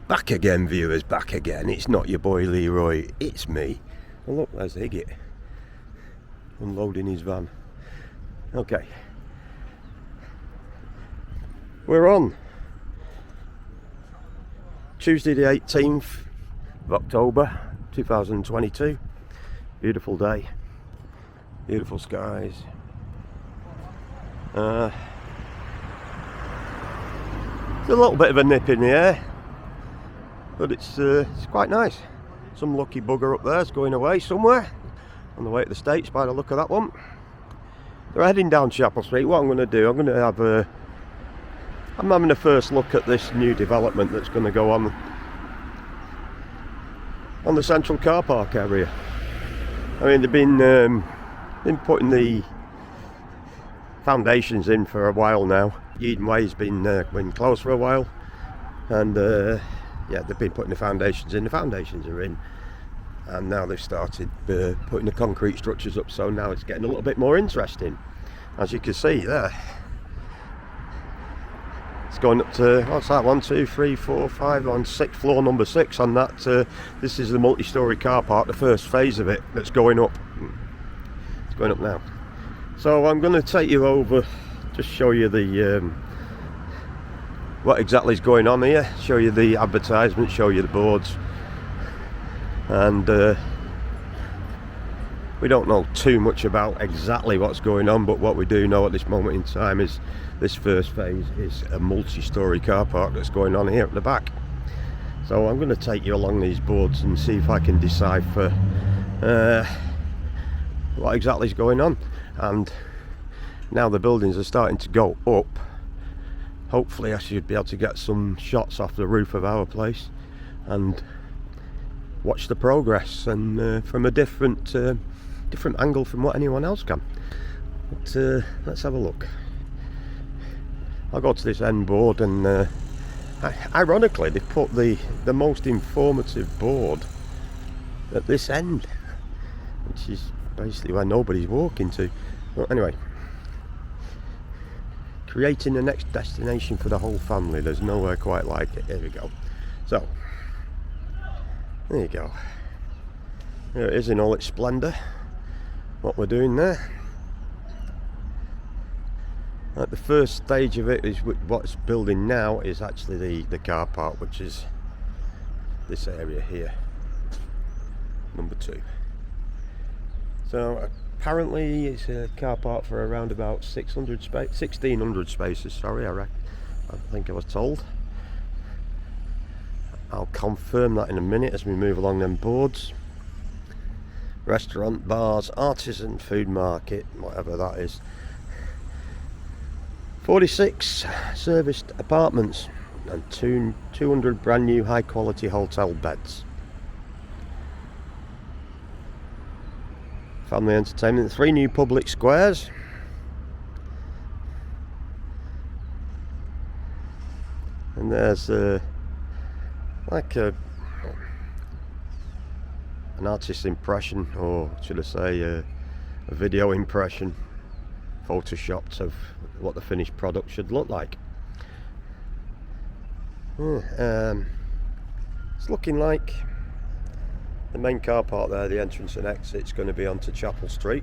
Back again, viewers, back again. It's not your boy Leroy, it's me. Oh look, there's Higgett unloading his van. Okay, we're on Tuesday the 18th of October 2022. Beautiful day, beautiful skies. There's a little bit of a nip in the air, but it's quite nice. Some lucky bugger up there's going away somewhere on the way to the States by the look of that one. They're heading down Chapel Street. What I'm going to do, I'm having a first look at this new development that's going to go on the central car park area. I mean, they've been putting the foundations in for a while now. Eden Way's been closed for a while, and yeah, they've been putting the foundations in. The foundations are in, and now they've started putting the concrete structures up, so now it's getting a little bit more interesting. As you can see there, it's going up to, what's that, 1, 2, 3, 4, 5, on 6th floor, number 6 on that. This is the multi-storey car park, the first phase of it that's going up. It's going up now. So I'm going to take you over, just show you the what exactly is going on here, show you the advertisement, show you the boards, and we don't know too much about exactly what's going on, but what we do know at this moment in time is this first phase is a multi-storey car park that's going on here at the back. So I'm going to take you along these boards and see if I can decipher what exactly is going on. And now the buildings are starting to go up. Hopefully I should be able to get some shots off the roof of our place and watch the progress, and from a different angle from what anyone else can. But let's have a look. I'll go to this end board, and ironically they've put the most informative board at this end, which is basically where nobody's walking to. Well, anyway, creating the next destination for the whole family. There's nowhere quite like it. Here we go. So there you go. There it is in all its splendour, what we're doing there. At the first stage of it is what's building now is actually the car park, which is this area here, number 2. So apparently it's a car park for around about 1600 spaces, sorry, I think I was told. I'll confirm that in a minute as we move along them boards. Restaurant, bars, artisan food market, whatever that is. 46 serviced apartments and 200 brand new high quality hotel beds. Family entertainment, 3 new public squares. And there's like an artist's impression, or should I say a video impression, photoshopped of what the finished product should look like. It's looking like the main car park there, the entrance and exit, is going to be onto Chapel Street.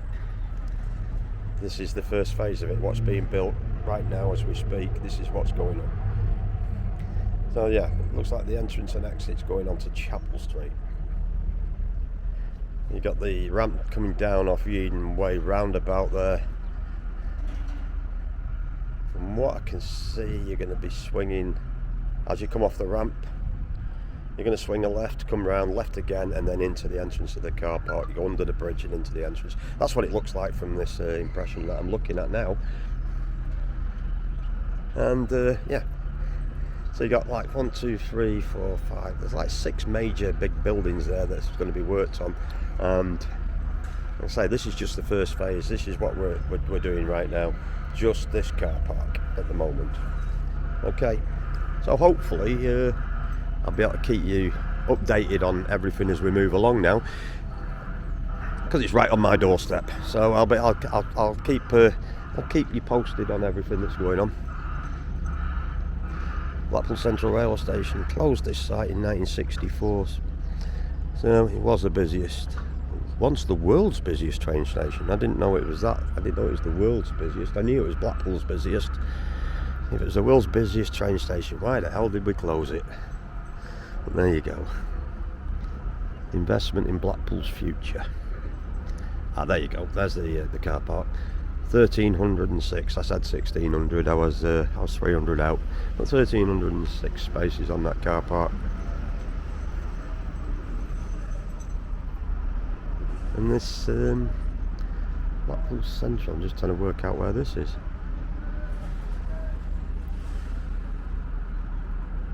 This is the first phase of it, what's being built right now as we speak. This is what's going on. So yeah, it looks like the entrance and exit's going onto Chapel Street. You got the ramp coming down off Eden Way roundabout there. From what I can see, you're going to be swinging as you come off the ramp. You're going to swing a left, come round, left again, and then into the entrance of the car park. You go under the bridge and into the entrance. That's what it looks like from this impression that I'm looking at now. And yeah, so you got like 1, 2, 3, 4, 5. There's like 6 major big buildings there that's going to be worked on. And I say this is just the first phase. This is what we're doing right now. Just this car park at the moment. Okay, so hopefully I'll be able to keep you updated on everything as we move along now, because it's right on my doorstep. So I'll keep you posted on everything that's going on. Blackpool Central Railway Station closed this site in 1964. So it was the busiest, once the world's busiest train station. I didn't know it was that. I didn't know it was the world's busiest. I knew it was Blackpool's busiest. If it was the world's busiest train station, why the hell did we close it? But there you go. Investment in Blackpool's future. Ah, there you go. There's the car park. 1,306. I said 1,600. I was 300 out. But 1,306 spaces on that car park. And this Blackpool Central, I'm just trying to work out where this is.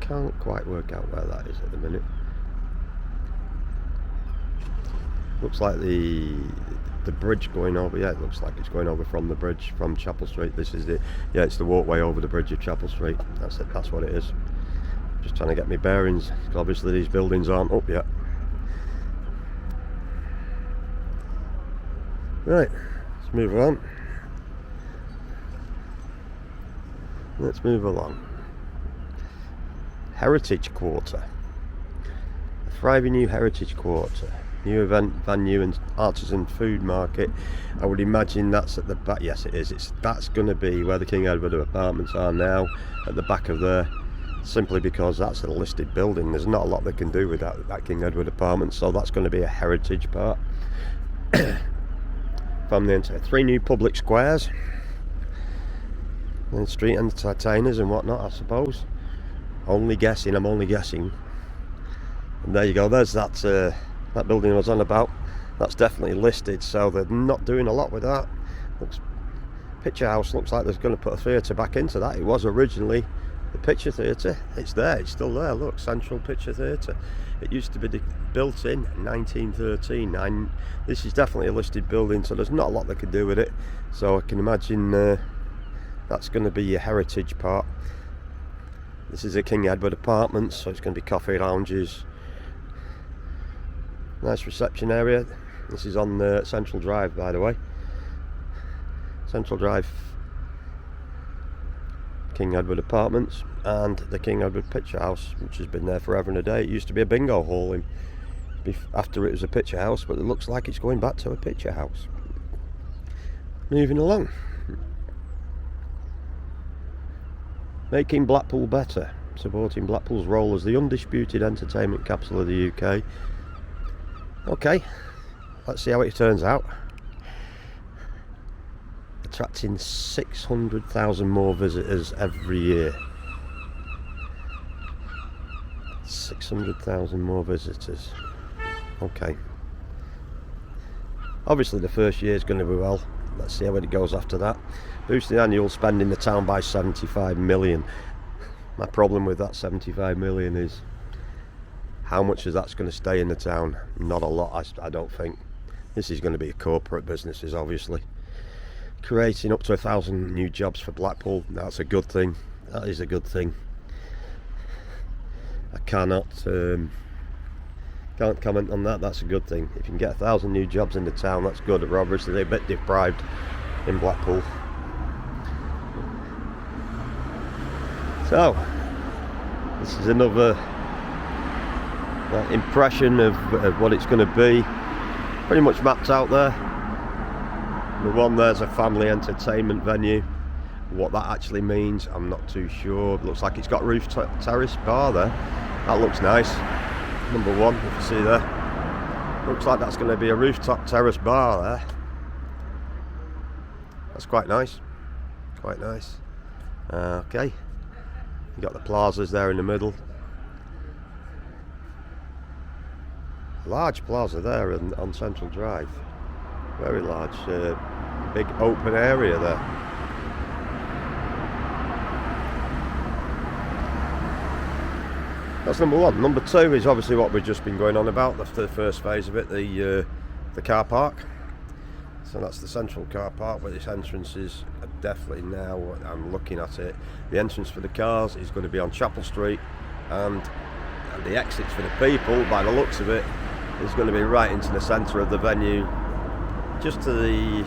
Can't quite work out where that is at the minute. Looks like the bridge going over. Yeah, it looks like it's going over from the bridge from Chapel Street. This is it. Yeah, it's the walkway over the bridge of Chapel Street. That's it. That's what it is. Just trying to get my bearings. Obviously, these buildings aren't up yet. Right, let's move on. Let's move along. Heritage Quarter. A thriving new Heritage Quarter. New event venue and artisan food market. I would imagine that's at the back. Yes, it is. That's going to be where the King Edward apartments are now, at the back of there. Simply because that's a listed building. There's not a lot they can do with that King Edward apartment, so that's going to be a heritage part. From the inside, 3 new public squares and street entertainers and whatnot, I suppose. I'm only guessing. And there you go. There's that building I was on about. That's definitely listed, so they're not doing a lot with that. Picture House looks like they're going to put a theatre back into that. It was originally the Picture Theatre. It's there. It's still there. Look, Central Picture Theatre. It used to be built in 1913. This is definitely a listed building, so there's not a lot they can do with it. So I can imagine that's going to be your heritage part. This is a King Edward apartments, so it's going to be coffee lounges. Nice reception area. This is on Central Drive, by the way. Central Drive, King Edward Apartments, and the King Edward Picture House, which has been there forever and a day. It used to be a bingo hall after it was a picture house, but it looks like it's going back to a picture house. Moving along. Making Blackpool better, supporting Blackpool's role as the undisputed entertainment capital of the UK. Okay, let's see how it turns out. Attracting 600,000 more visitors every year. 600,000 more visitors. Okay. Obviously the first year is going to be well. Let's see how it goes after that. Boosting annual spend in the town by 75 million. My problem with that 75 million is how much of that's going to stay in the town. Not a lot, I don't think. This is going to be corporate businesses, obviously. Creating up to 1,000 new jobs for Blackpool. That's a good thing. That is a good thing. I can't comment on that. That's a good thing. If you can get 1,000 new jobs in the town, that's good. We're obviously a bit deprived in Blackpool. So this is another impression of what it's going to be. Pretty much mapped out there. The one there's a family entertainment venue. What that actually means, I'm not too sure. It looks like it's got rooftop terrace bar there. That looks nice. Number one, if you see there. Looks like that's going to be a rooftop terrace bar there. That's quite nice. Quite nice. Okay. You got the plazas there in the middle. Large plaza there on Central Drive. Very large, big open area there. That's number one. Number two is obviously what we've just been going on about. That's the first phase of it, the car park. So that's the central car park where this entrance is. Definitely now I'm looking at it. The entrance for the cars is going to be on Chapel Street, and the exits for the people, by the looks of it, is going to be right into the centre of the venue, just to the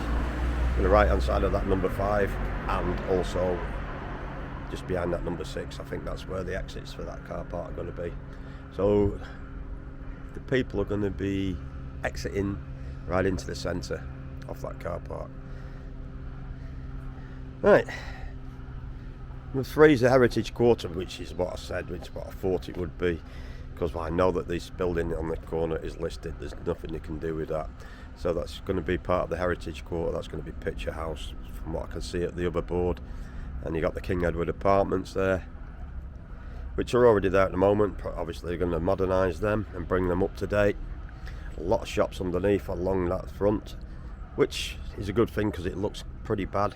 right hand side of that number 5, and also just behind that number 6. I think that's where the exits for that car park are going to be. So the people are going to be exiting right into the centre of that car park. Right. Number 3 is the Heritage Quarter, which is what I said, which is what I thought it would be, because I know that this building on the corner is listed. There's nothing they can do with that. So that's going to be part of the Heritage Quarter. That's going to be Picture House, from what I can see at the other board. And you got the King Edward Apartments there, which are already there at the moment. Obviously they're going to modernise them and bring them up to date. A lot of shops underneath along that front, which is a good thing because it looks pretty bad,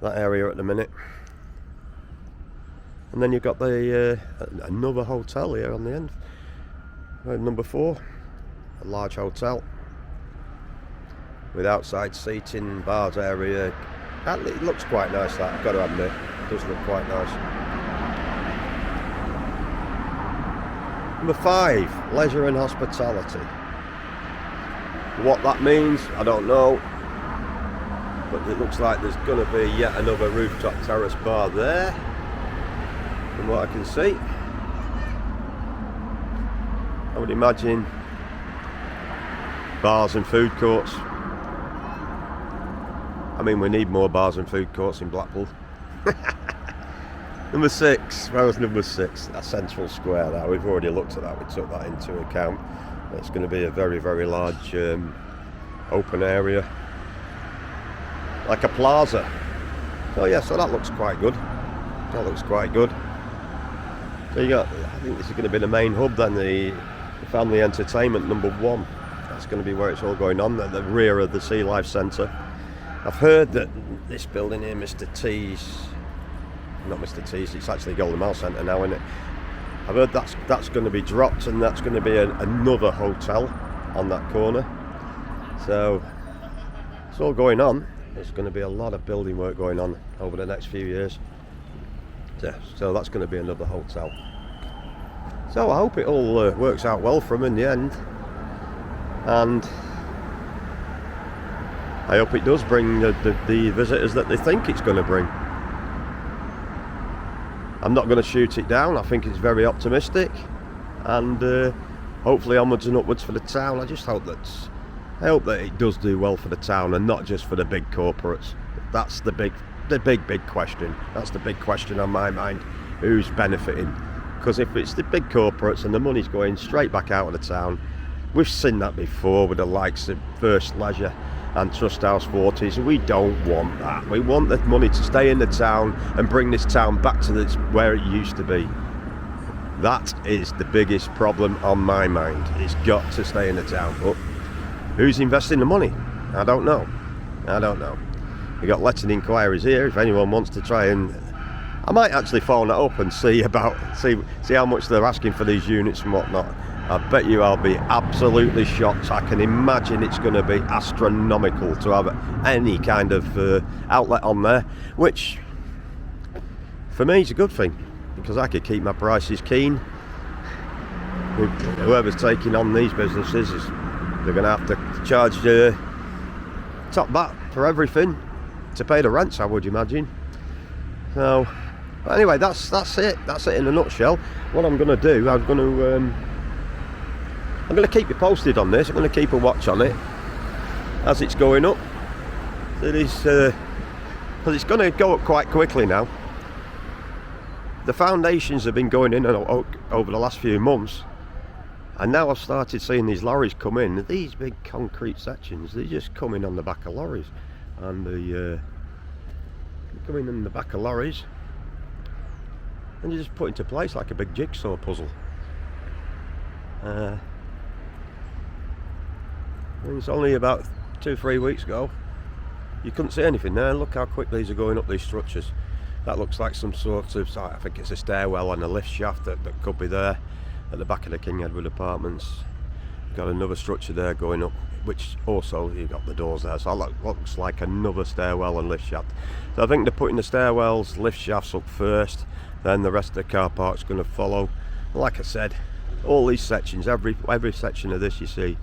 that area at the minute. And then you've got the another hotel here on the end, number 4, a large hotel with outside seating, bars area. It looks quite nice, that, I've got to admit. It does look quite nice. Number 5, leisure and hospitality. What that means, I don't know, but it looks like there's going to be yet another rooftop terrace bar there, from what I can see. I would imagine bars and food courts. I mean, we need more bars and food courts in Blackpool. Number 6, where was number 6? That Central Square, that we've already looked at that, we took that into account. It's going to be a very, very large open area, like a plaza. So yeah, so that looks quite good. That looks quite good. So you got, I think this is going to be the main hub then, the family entertainment number 1. That's going to be where it's all going on, at the rear of the Sea Life Centre. I've heard that this building here, Mr. T's, not Mr. T's, it's actually Golden Mile Centre now, isn't it? I've heard that's going to be dropped, and that's going to be another hotel on that corner. So it's all going on. There's going to be a lot of building work going on over the next few years. So that's going to be another hotel. So I hope it all works out well for them in the end, and I hope it does bring the visitors that they think it's going to bring. I'm not going to shoot it down. I think it's very optimistic, and hopefully onwards and upwards for the town. I hope that it does do well for the town, and not just for the big corporates. That's the big question. That's the big question on my mind. Who's benefiting? Because if it's the big corporates and the money's going straight back out of the town, we've seen that before with the likes of First Leisure and Trust House 40s. We don't want that. We want the money to stay in the town and bring this town back to where it used to be. That is the biggest problem on my mind. It's got to stay in the town. But who's investing the money? I don't know. We got letting inquiries here. If anyone wants to try, and I might actually phone it up and see how much they're asking for these units and whatnot. I bet you I'll be absolutely shocked. I can imagine it's going to be astronomical to have any kind of outlet on there, which for me is a good thing, because I could keep my prices keen. Whoever's taking on these businesses, they're going to have to charge top bat for everything to pay the rents, I would imagine. So anyway, that's it in a nutshell. What I'm going to do, I'm going to keep you posted on this. I'm going to keep a watch on it as it's going up. It is because it's going to go up quite quickly now. The foundations have been going in over the last few months, and now I've started seeing these lorries come in. These big concrete sections, they just come in on the back of lorries, and they come in the back of lorries, and you just put into place like a big jigsaw puzzle. It's only about 2-3 weeks ago you couldn't see anything there. Look how quick these are going up, these structures. That looks like some sort of, I think it's a stairwell and a lift shaft that could be there at the back of the King Edward Apartments. Got another structure there going up, which also you've got the doors there, so that looks like another stairwell and lift shaft. So I think they're putting the stairwells, lift shafts up first, then the rest of the car park's going to follow. Like I said, all these sections, every section of this you see,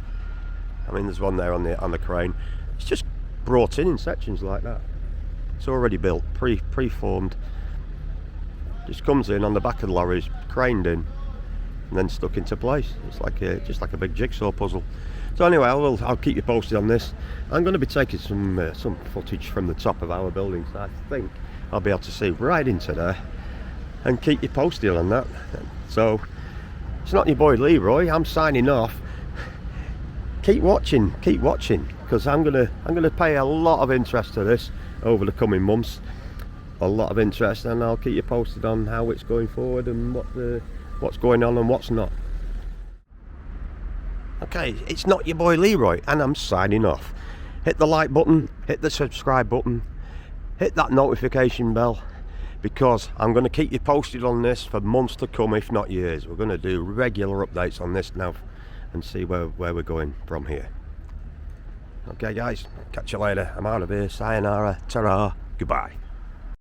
I mean there's one there on the crane, it's just brought in sections like that. It's already built, preformed. just comes in on the back of the lorry, is craned in, and then stuck into place. It's like just like a big jigsaw puzzle. So anyway, I'll keep you posted on this. I'm going to be taking some footage from the top of our building, so I think I'll be able to see right into there and keep you posted on that. So it's not your boy Leroy. I'm signing off. Keep watching, because I'm gonna pay a lot of interest to this over the coming months. A lot of interest, and I'll keep you posted on how it's going forward and what's going on and what's not. Okay, it's not your boy Leroy, and I'm signing off. Hit the like button, hit the subscribe button, hit that notification bell, because I'm going to keep you posted on this for months to come, if not years. We're going to do regular updates on this now and see where we're going from here. Okay guys, catch you later. I'm out of here. Sayonara, ta-ra, goodbye.